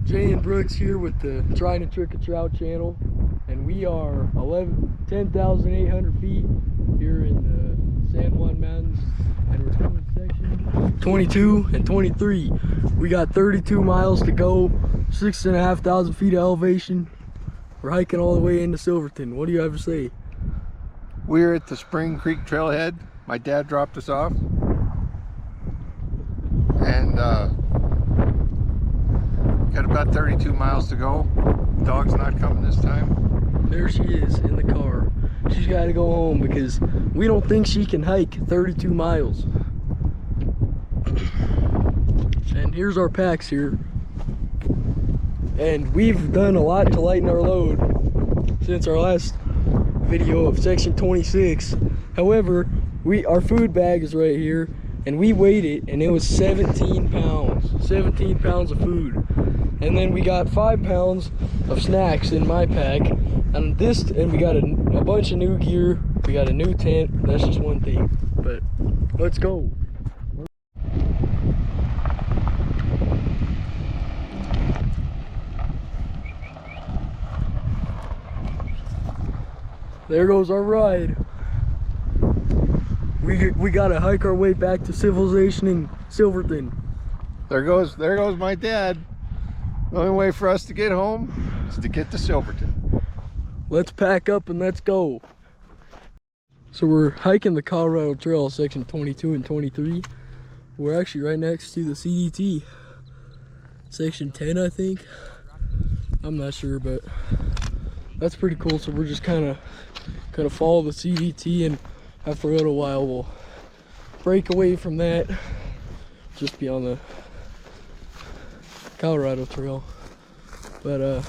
Jay and Brooks here with the Trying to Trick a Trout channel, and we are 10,800 feet here in the San Juan Mountains, and we're coming section 22 and 23. We got 32 miles to go, 6,500 feet of elevation. We're hiking all the way into Silverton. What do you have to say? We're at the Spring Creek Trailhead. My dad dropped us off, and got about 32 miles to go. Dog's not coming this time. There she is in the car. She's got to go home because we don't think she can hike 32 miles. And here's our packs here. And we've done a lot to lighten our load since our last video of section 26. However, our food bag is right here, and we weighed it, and it was 17 pounds. 17 pounds of food. And then we got 5 pounds of snacks in my pack, and we got a bunch of new gear. We got a new tent. That's just one thing, but let's go. There goes our ride. We gotta hike our way back to civilization in Silverton. There goes my dad. The only way for us to get home is to get to Silverton. Let's pack up and let's go. So we're hiking the Colorado Trail, section 22 and 23. We're actually right next to the CDT. Section 10, I think. I'm not sure, but that's pretty cool. So we're just kind of follow the CDT, and after a little while we'll break away from that, just be on the Colorado Trail. But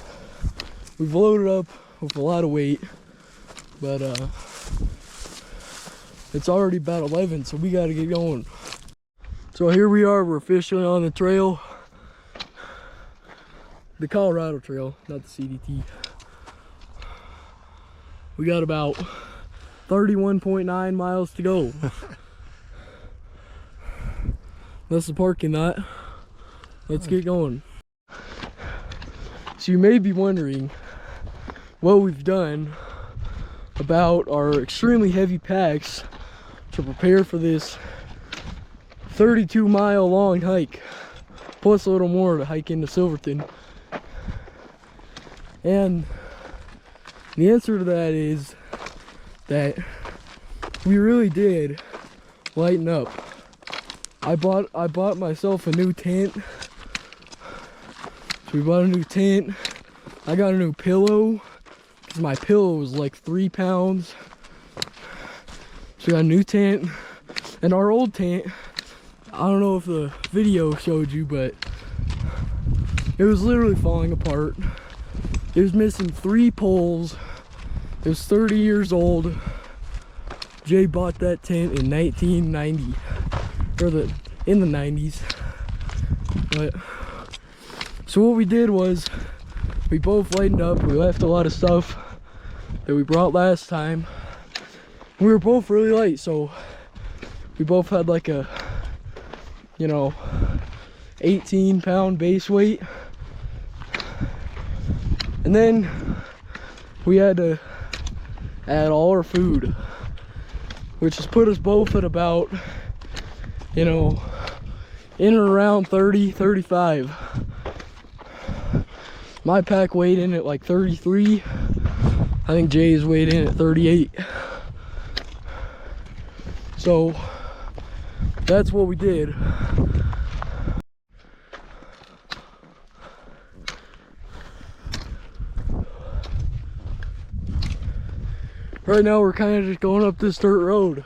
we've loaded up with a lot of weight, but it's already about 11, so we got to get going. So here we are, we're officially on the trail, the Colorado Trail, not the CDT. We got about 31.9 miles to go. That's the parking lot. Let's get going. So you may be wondering what we've done about our extremely heavy packs to prepare for this 32-mile long hike, plus a little more to hike into Silverton. And the answer to that is that we really did lighten up. I bought myself a new tent. So we bought a new tent. I got a new pillow because my pillow was like 3 pounds. So we got a new tent. And our old tent, I don't know if the video showed you, but it was literally falling apart. It was missing 3 poles. It was 30 years old. Jay bought that tent in 1990, or in the 90s. But so what we did was we both lightened up. We left a lot of stuff that we brought last time. We were both really light, so we both had like a 18-pound base weight. And then we had to add all our food, which has put us both at about, in and around 30, 35. My pack weighed in at like 33. I think Jay's weighed in at 38. So that's what we did. Right now we're kind of just going up this dirt road.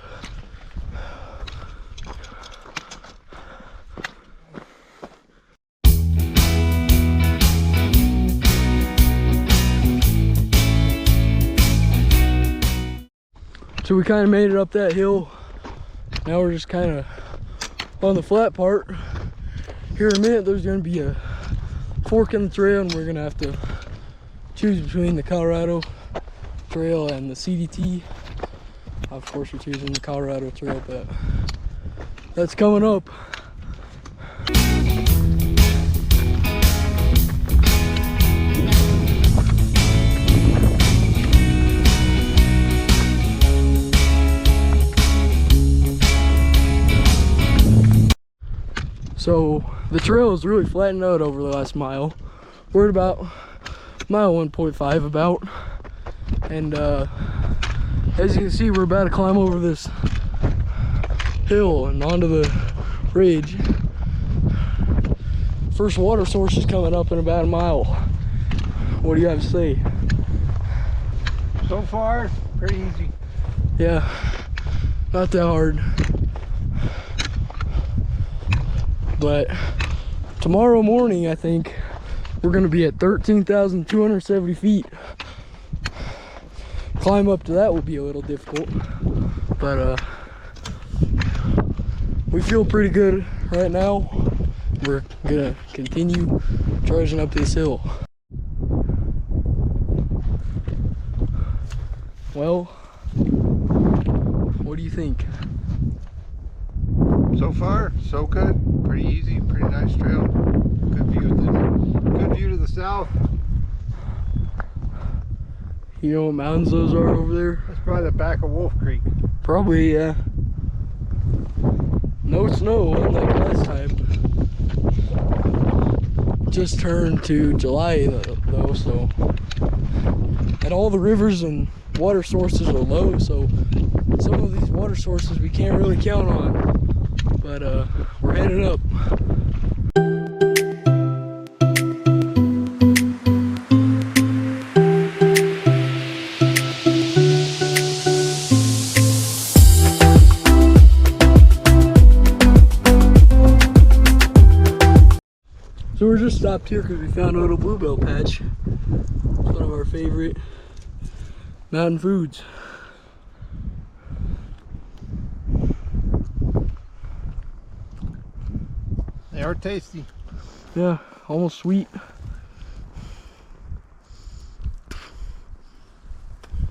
So we kind of made it up that hill. Now we're just kind of on the flat part. Here in a minute there's going to be a fork in the trail, and we're going to have to choose between the Colorado Trail and the CDT. Of course we're choosing the Colorado Trail, but that's coming up. So the trail is really flattened out over the last mile. We're at about mile 1.5 about. And as you can see, we're about to climb over this hill and onto the ridge. First water source is coming up in about a mile. What do you have to say? So far, pretty easy. Yeah, not that hard. But tomorrow morning, I think we're gonna be at 13,270 feet. Climb up to that will be a little difficult, but we feel pretty good right now. We're gonna continue trudging up this hill. Well, what do you think? So far, so good. Pretty easy, pretty nice trail. Good view to the south. You know what mountains those are over there? That's probably the back of Wolf Creek. Probably, yeah. No snow, unlike last time. Just turned to July though, so. And all the rivers and water sources are low, so some of these water sources we can't really count on. But we're headed up. So we're just stopped here because we found a little bluebell patch. It's one of our favorite mountain foods. They are tasty. Yeah, almost sweet.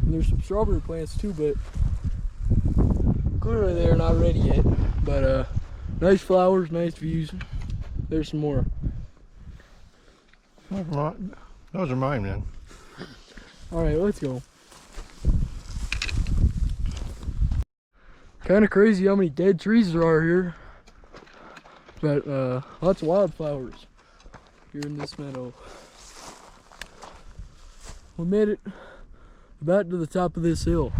And there's some strawberry plants too, but clearly they're not ready yet. But nice flowers, nice views. There's some more. Those are mine, man. All right, let's go. Kind of crazy how many dead trees there are here. But lots of wildflowers here in this meadow. We made it about to the top of this hill.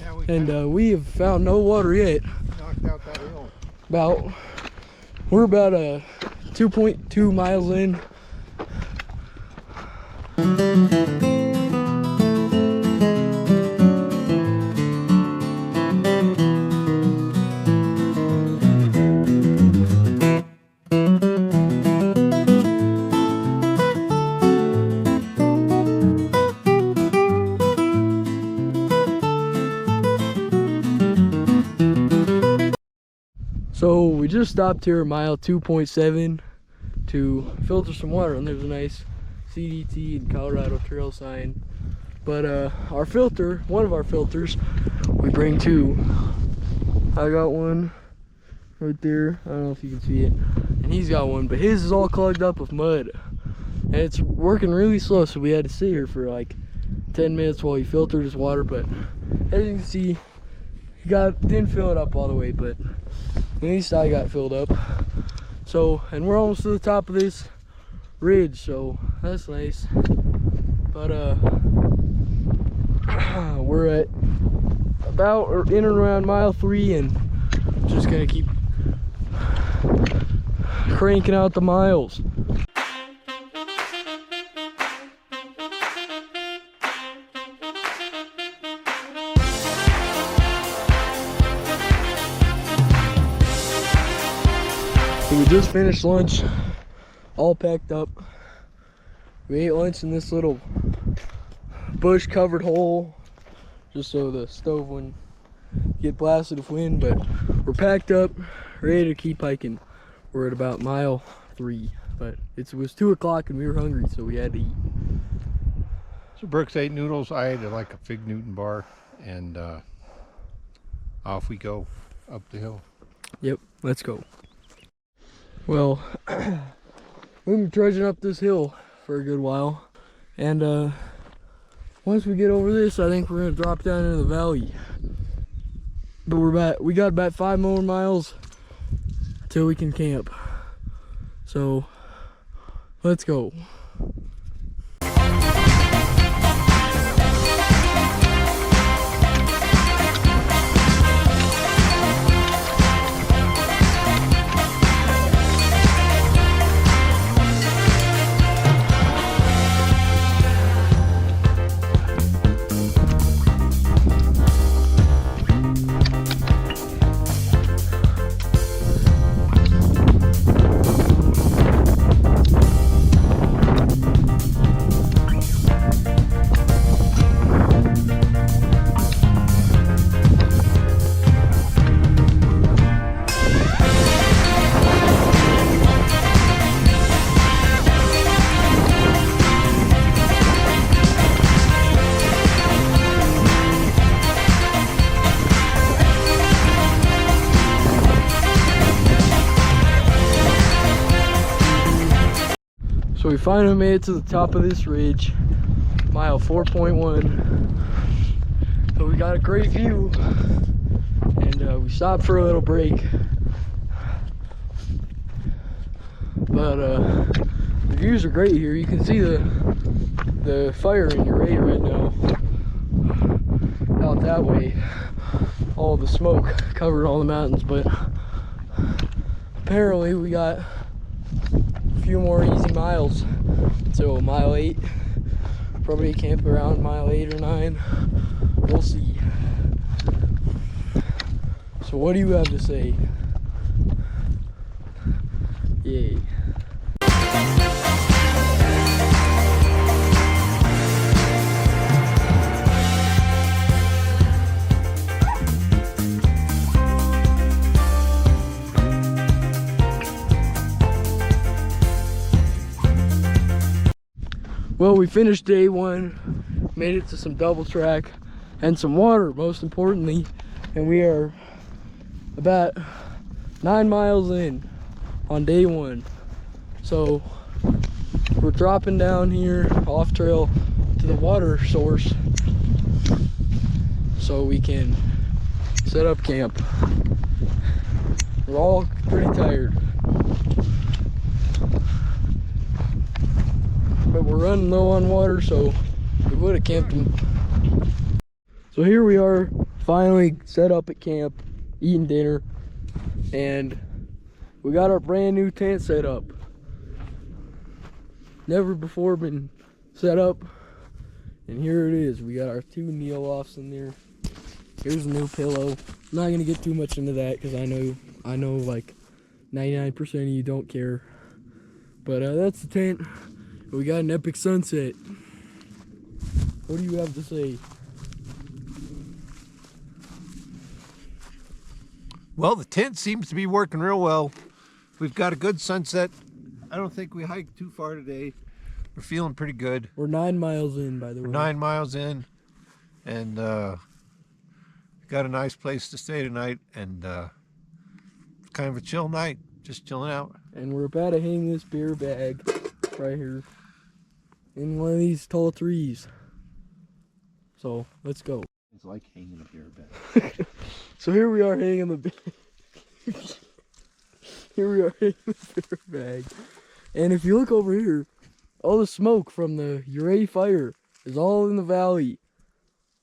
Yeah, And we have found no water yet. knocked out that hill. We're about 2.2 miles in. So we just stopped here at mile 2.7 to filter some water, and there's a nice CDT and Colorado Trail sign. But our filter, one of our filters, we bring two. I got one right there. I don't know if you can see it. And he's got one, but his is all clogged up with mud. And it's working really slow, so we had to sit here for like 10 minutes while he filtered his water. But as you can see, he didn't fill it up all the way, but at least I got filled up. So, and we're almost to the top of this ridge, so that's nice. But we're at about or in and around mile 3, and just gonna keep cranking out the miles. So we just finished lunch, all packed up. We ate lunch in this little bush covered hole, just so the stove wouldn't get blasted with wind, but we're packed up, ready to keep hiking. We're at about mile 3, but it was 2 o'clock and we were hungry, so we had to eat. So Brooks ate noodles. I ate like a Fig Newton bar, and off we go up the hill. Yep, let's go. Well, we've been trudging up this hill for a good while, and once we get over this, I think we're gonna drop down into the valley. But we got about 5 more miles till we can camp. So let's go. So we finally made it to the top of this ridge, mile 4.1. So we got a great view, and we stopped for a little break. But the views are great here. You can see the fire in Uray right now. Out that way, all the smoke covered all the mountains. But apparently we got few more easy miles, so mile 8, probably camp around mile 8 or 9. We'll see. So what do you have to say? Yay. Well, we finished day 1, made it to some double track and some water, most importantly, and we are about 9 miles in on day 1. So we're dropping down here off trail to the water source so we can set up camp. We're all pretty tired, but we're running low on water, so we would have camped them. So here we are, finally set up at camp, eating dinner, and we got our brand new tent set up. Never before been set up, and here it is. We got our 2 kneel-offs in there. Here's a new pillow. I'm not gonna get too much into that because I know like 99% of you don't care. But that's the tent. We got an epic sunset. What do you have to say? Well, the tent seems to be working real well. We've got a good sunset. I don't think we hiked too far today. We're feeling pretty good. We're 9 miles in, by the way. 9 miles in, and got a nice place to stay tonight, and kind of a chill night, just chilling out. And we're about to hang this beer bag right here in one of these tall trees. So let's go. It's like hanging a beer bag. So here we are hanging the here we are hanging the beer bag, and if you look over here, all the smoke from the Uray fire is all in the valley.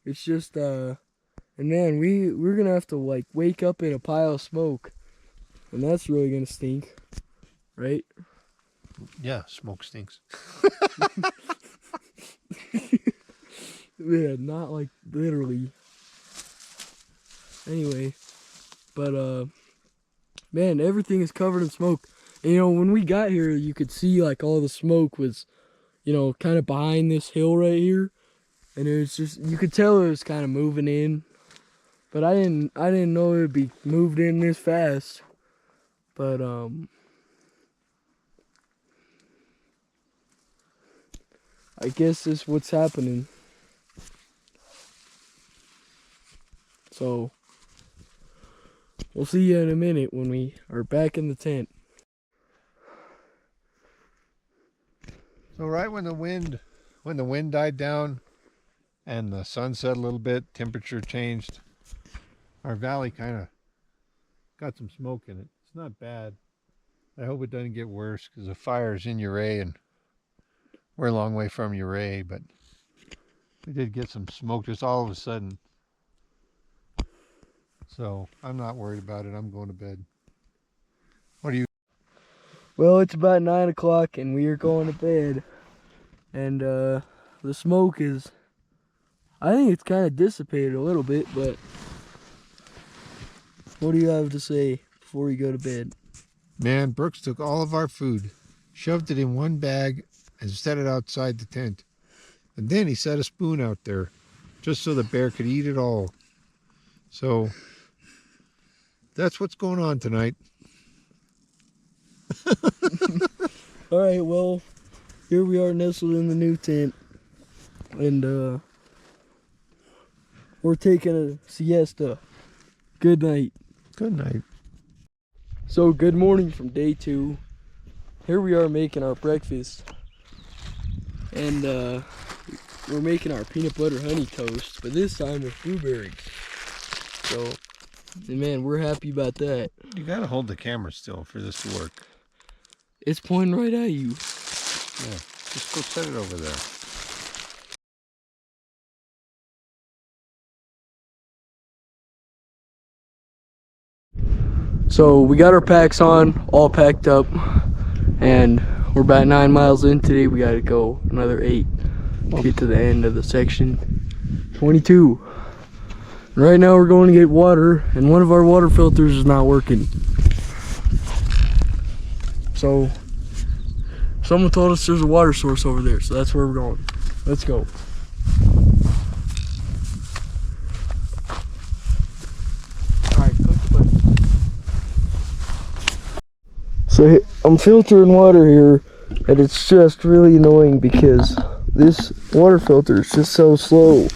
It's just and man, we're gonna have to like wake up in a pile of smoke, and that's really gonna stink, right? Yeah, smoke stinks. Yeah, not like literally. Anyway, but man, everything is covered in smoke. And, you know, when we got here, you could see like all the smoke was, you know, kind of behind this hill right here, and it was just, you could tell it was kind of moving in. But I didn't know it would be moved in this fast. But I guess that's what's happening. So we'll see you in a minute when we are back in the tent. So right when the wind died down and the sun set a little bit, temperature changed, our valley kind of got some smoke in it. It's not bad. I hope it doesn't get worse because the fire's in Ouray and we're a long way from Ouray, but we did get some smoke just all of a sudden. So I'm not worried about it. I'm going to bed. What do you? Well, it's about 9 o'clock and we are going to bed. And the smoke is, I think it's kind of dissipated a little bit, but what do you have to say before you go to bed? Man, Brooks took all of our food, shoved it in one bag, and set it outside the tent. And then he set a spoon out there just so the bear could eat it all. So that's what's going on tonight. All right, well, here we are nestled in the new tent. And we're taking a siesta. Good night. Good night. So good morning from day 2. Here we are making our breakfast. And we're making our peanut butter honey toast, but this time with blueberries. So, and man, we're happy about that. You gotta hold the camera still for this to work. It's pointing right at you. Yeah, just go set it over there. So we got our packs on, all packed up, and we're about 9 miles in today. We gotta go another 8 to get to the end of the section 22. Right now we're going to get water, and one of our water filters is not working. So someone told us there's a water source over there, so that's where we're going. Let's go. So I'm filtering water here, and it's just really annoying because this water filter is just so slow.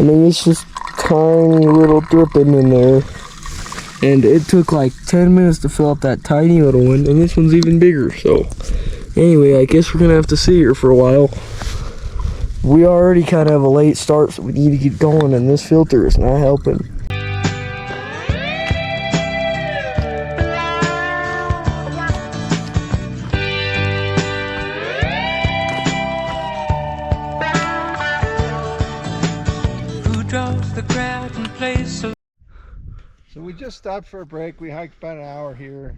I mean, it's just tiny little dripping in there, and it took like 10 minutes to fill up that tiny little one, and this one's even bigger. So anyway, I guess we're gonna have to sit here for a while. We already kind of have a late start, so we need to get going, and this filter is not helping. So we just stopped for a break. We hiked about an hour here,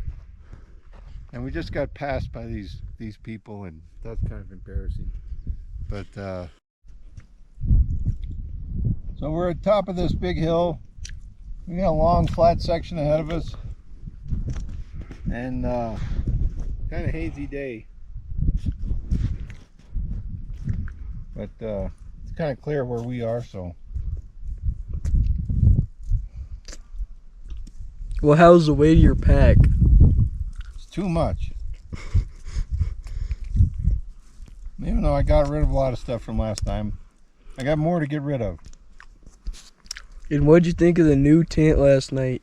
and we just got passed by these people, and that's kind of embarrassing. But so we're at the top of this big hill. We got a long flat section ahead of us, and kind of hazy day, but it's kind of clear where we are. So Well, how's the weight of your pack? it's too much. Even though I got rid of a lot of stuff from last time, I got more to get rid of. And what'd you think of the new tent last night?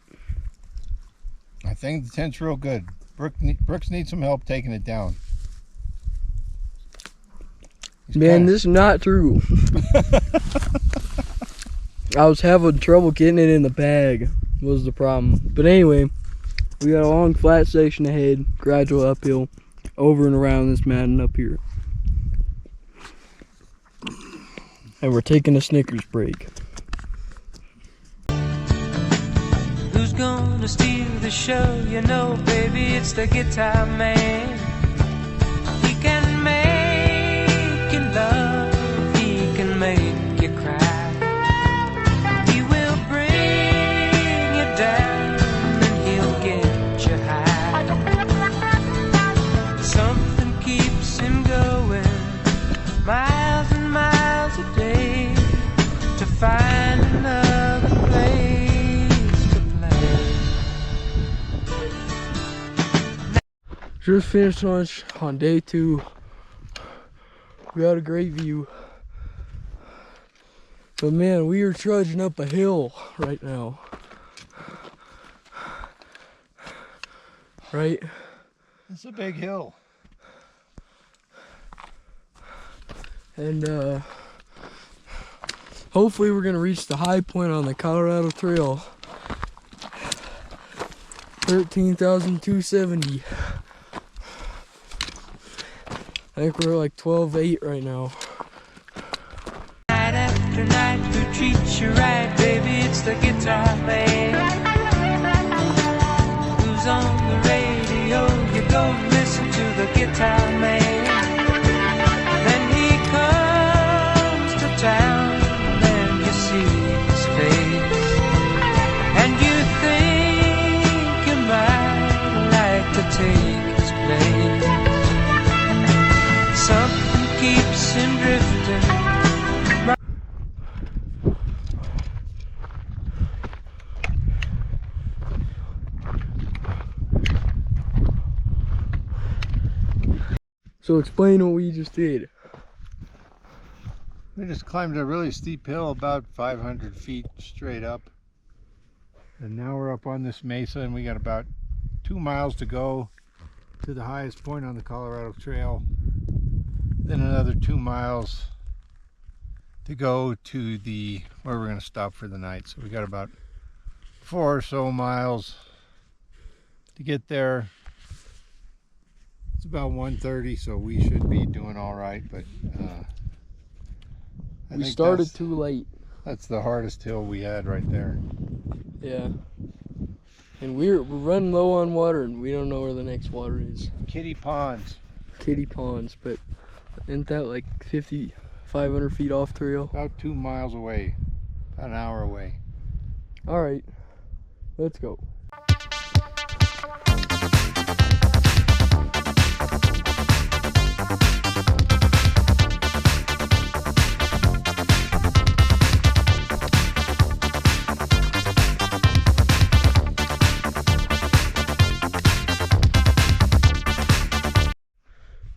I think the tent's real good. Brooks needs some help taking it down. Man, this is not true. I was having trouble getting it in the bag, was the problem. But anyway, we got a long flat section ahead, gradual uphill, over and around this mountain up here. And we're taking a Snickers break. Who's gonna steal the show? You know, baby, it's the guitar man. He can make you love, he can make you cry. He will bring you down and he'll get you high. Something keeps him going miles and miles a day to find another place to play. Just finished lunch on day 2. We had a great view. But man, we are trudging up a hill right now. Right? It's a big hill. And hopefully we're gonna reach the high point on the Colorado Trail 13,270. I think we're like 12.8 right now. Night after night, who treats you right, baby? It's the guitar man. Who's on the radio? You go listen to the guitar man. Then he comes to town, and then you see his face, and you think you might like to take his place. Something keeps him drifting. So explain what we just did. We just climbed a really steep hill about 500 feet straight up. And now we're up on this mesa and we got about 2 miles to go to the highest point on the Colorado Trail. Then another 2 miles to go to the where we're going to stop for the night. So we got about 4 or so miles to get there. It's about 1:30, so we should be doing all right. But We started too late. That's the hardest hill we had right there. Yeah. And we're running low on water, and we don't know where the next water is. Kitty Ponds. Kitty Ponds, but isn't that like 500 feet off trail? About 2 miles away. About an hour away. All right, let's go.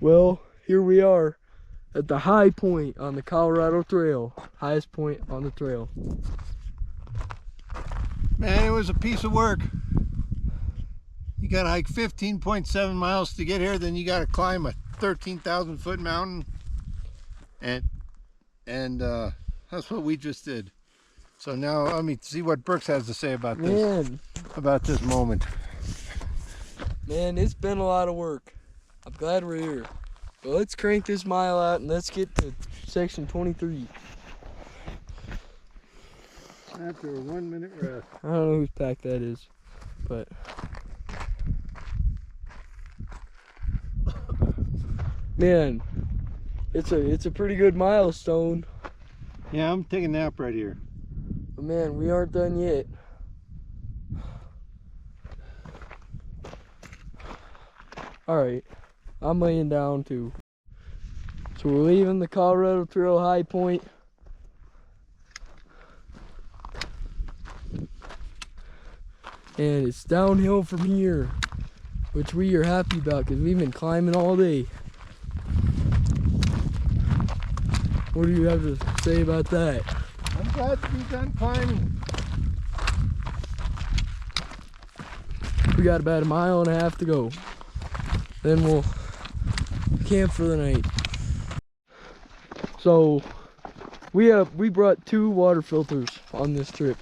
Well, here we are at the high point on the Colorado Trail. Highest point on the trail. Man, it was a piece of work. You gotta hike 15.7 miles to get here, then you gotta climb a 13,000 foot mountain. And that's what we just did. So now let me see what Brooks has to say about this. About this moment. Man, it's been a lot of work. I'm glad we're here. But let's crank this mile out and let's get to section 23. After a 1 minute rest. I don't know whose pack that is, but man, it's a pretty good milestone. Yeah, I'm taking a nap right here. But man, we aren't done yet. Alright, I'm laying down too. So we're leaving the Colorado Trail high point. And it's downhill from here, which we are happy about because we've been climbing all day. What do you have to say about that? I'm glad to be done climbing. We got about 1.5 miles to go. Then we'll camp for the night. So we brought 2 water filters on this trip,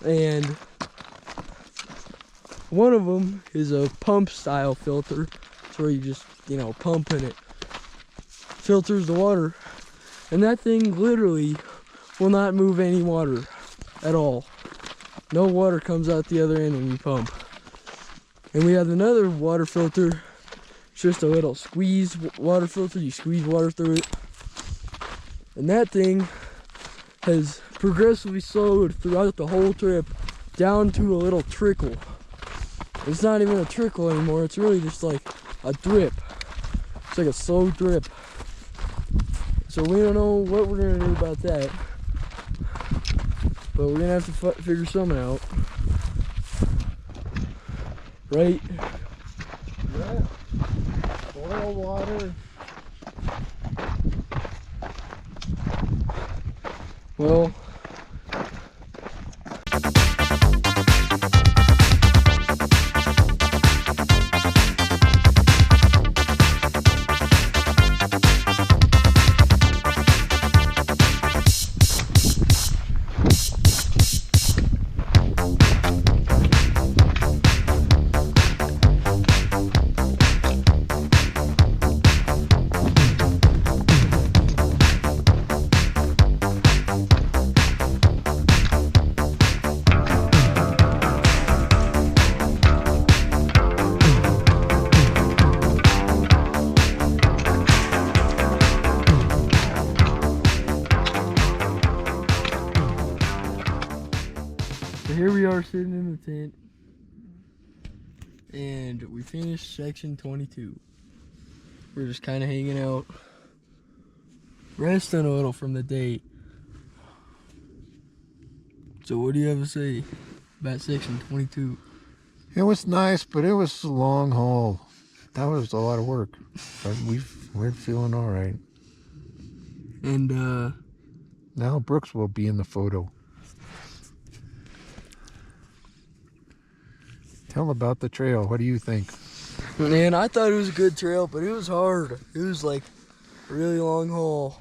and one of them is a pump style filter. It's where you just, pump and it filters the water, and that thing literally will not move any water at all. No water comes out the other end when you pump. And we have another water filter. It's just a little squeeze water filter. You squeeze water through it. And that thing has progressively slowed throughout the whole trip down to a little trickle. It's not even a trickle anymore. It's really just like a drip. It's like a slow drip. So we don't know what we're going to do about that. But we're going to have to figure something out. Right? Yeah. Boil water. Well, hour sitting in the tent. And we finished section 22. We're just kind of hanging out, resting a little from the day. So what do you have to say about section 22? It was nice, but it was a long haul. That was a lot of work. But we're feeling all right. And Now Brooks will be in the photo. Tell about the trail. What do you think? man, I thought it was a good trail, but it was hard. It was like a really long haul.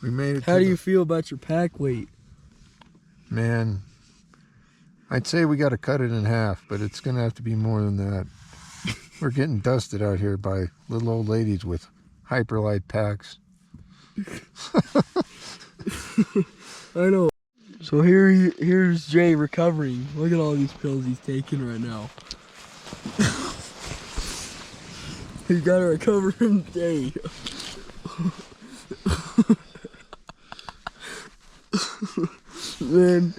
We made it. How do you feel about your pack weight? Man, I'd say we got to cut it in half, but it's going to have to be more than that. We're getting dusted out here by little old ladies with hyperlight packs. I know. So here's Jay recovering. Look at all these pills he's taking right now. He's got to recover from the day. Then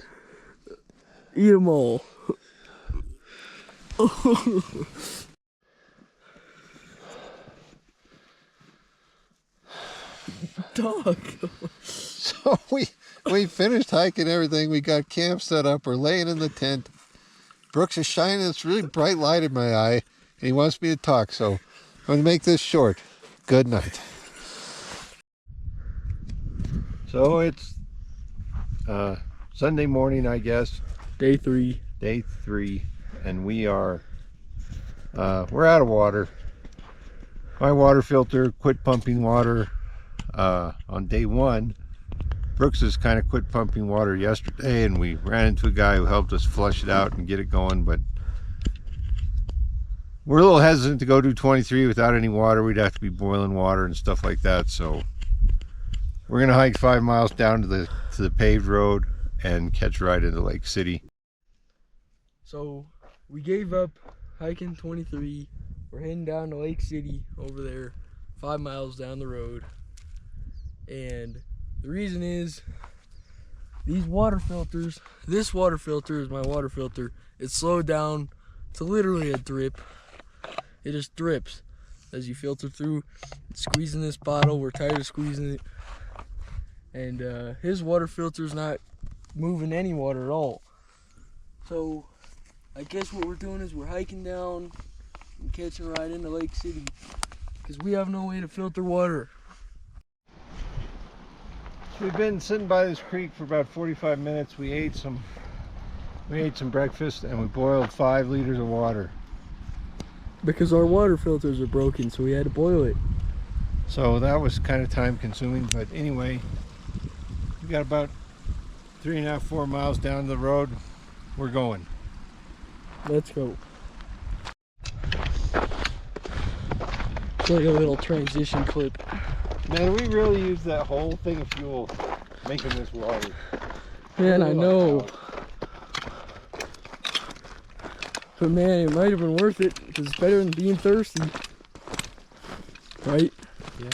eat them all. Dog. So we finished hiking everything. We got camp set up. We're laying in the tent. Brooks is shining this really bright light in my eye, and he wants me to talk. So I'm going to make this short. Good night. So it's Sunday morning, I guess. Day 3. Day 3, and we are we're out of water. My water filter quit pumping water on day 1. Brooks has kind of quit pumping water yesterday, and we ran into a guy who helped us flush it out and get it going, but we're a little hesitant to go do 23 without any water. We'd have to be boiling water and stuff like that, so we're gonna hike 5 miles down to the paved road and catch a ride into Lake City. So we gave up hiking 23. We're heading down to Lake City over there, 5 miles down the road. And the reason is these water filters, this water filter is my water filter. It's slowed down to literally a drip. It just drips as you filter through. It's squeezing this bottle. We're tired of squeezing it. And his water filter's not moving any water at all. So I guess what we're doing is we're hiking down and catching a ride into Lake City because we have no way to filter water. We've been sitting by this creek for about 45 minutes. We ate some breakfast, and we boiled 5 liters of water. Because our water filters are broken, so we had to boil it. So that was kind of time consuming, but anyway, we got about 3.5, 4 miles down the road. We're going. Let's go. It's like a little transition clip. Man, we really used that whole thing of fuel making this water. Man, I Really know. lucked But man, it might have been worth it because it's better than being thirsty. Right? out. Yeah.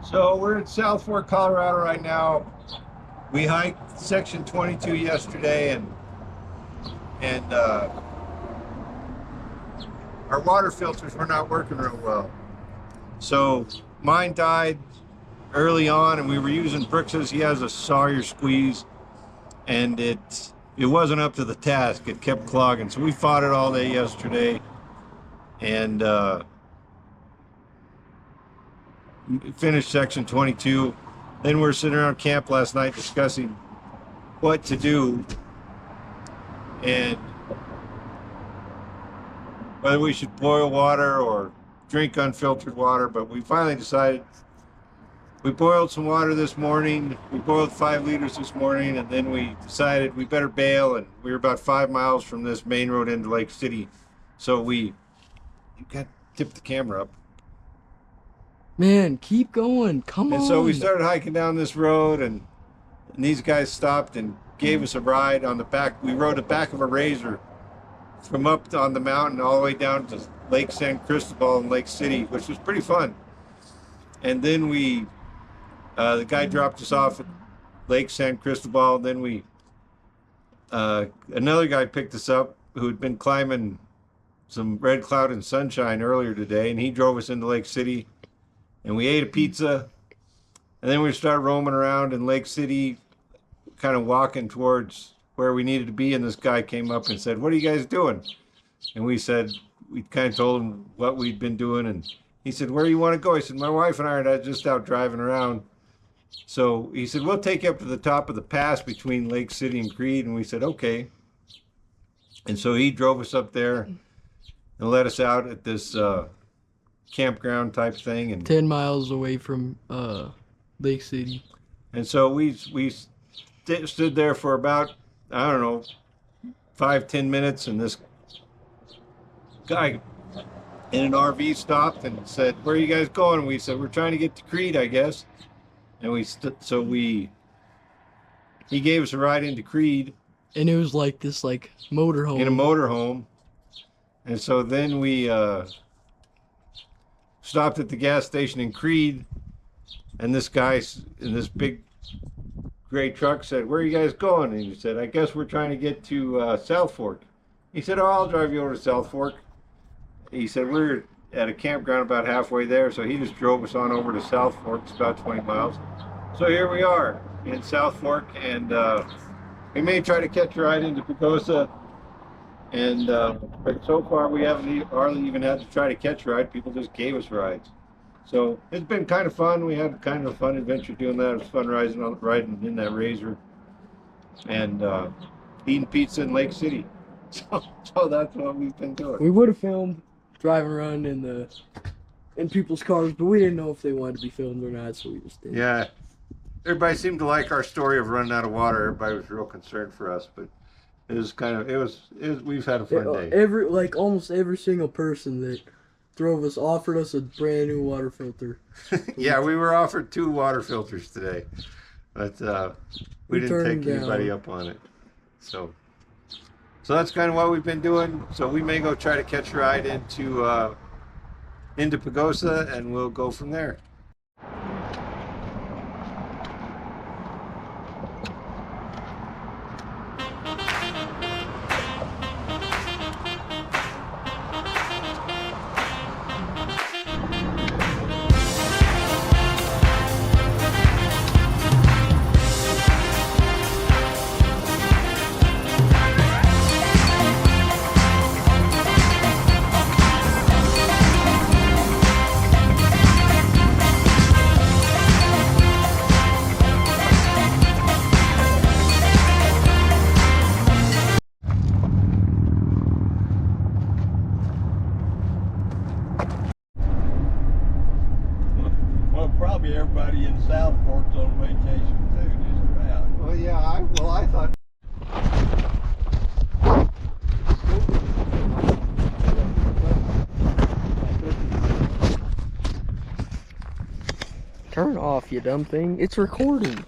So we're in South Fork, Colorado right now. We hiked section 22 yesterday, and our water filters were not working real well. So mine died early on, and we were using Brooks's. He has a Sawyer squeeze, and it wasn't up to the task. It kept clogging. So we fought it all day yesterday, and finished section 22. Then we were sitting around camp last night discussing what to do and whether we should boil water or drink unfiltered water. But we finally decided, we boiled some water this morning. We boiled 5 liters this morning, and then we decided we better bail, and we were about 5 miles from this main road into Lake City. So you got to tip the camera up. Man, keep going. Come on. And so we started hiking down this road, and these guys stopped and gave us a ride on the back. We rode the back of a Razor from up on the mountain all the way down to Lake San Cristobal and Lake City, which was pretty fun. And then the guy dropped us off at Lake San Cristobal. And then another guy picked us up who had been climbing some Red Cloud and Sunshine earlier today, and he drove us into Lake City, and we ate a pizza, and then we started roaming around in Lake City, kind of walking towards where we needed to be, and this guy came up and said, "What are you guys doing?" And we kind of told him what we'd been doing, and he said, "Where do you want to go?" I said, "My wife and I are just out driving around." So he said, "We'll take you up to the top of the pass between Lake City and Creed," and we said, "Okay." And so he drove us up there and let us out at this campground type thing, and 10 miles away from Lake City. And so we stood there for about, I don't know, 5-10 minutes, and this guy in an RV stopped and said, "Where are you guys going?" And we said, "We're trying to get to Creed, I guess." And he gave us a ride into Creed. And it was like this motorhome. In a motorhome. And so then we stopped at the gas station in Creed, and this guy in this big gray truck said, "Where are you guys going?" And he said, "I guess we're trying to get to South Fork." He said, "Oh, I'll drive you over to South Fork." He said, "We're at a campground about halfway there," so he just drove us on over to South Fork. It's about 20 miles. So here we are in South Fork, and we may try to catch a ride into Pagosa, and but so far we haven't hardly even had to try to catch a ride. People just gave us rides. So it's been kind of fun. We had kind of a fun adventure doing that. It was fun riding in that Razor and eating pizza in Lake City. So that's what we've been doing. We would have filmed driving around in people's cars, but we didn't know if they wanted to be filmed or not, so we just didn't. Yeah. Everybody seemed to like our story of running out of water. Everybody was real concerned for us, but we've had a fun day. Almost every single person that drove us offered us a brand new water filter. Yeah, we were offered 2 water filters today, but we didn't take anybody up on it. So that's kind of what we've been doing. So we may go try to catch a ride into Pagosa, and we'll go from there. Probably everybody in South Fork's on vacation too, just about. Well, yeah, I thought. Turn off, you dumb thing. It's recording.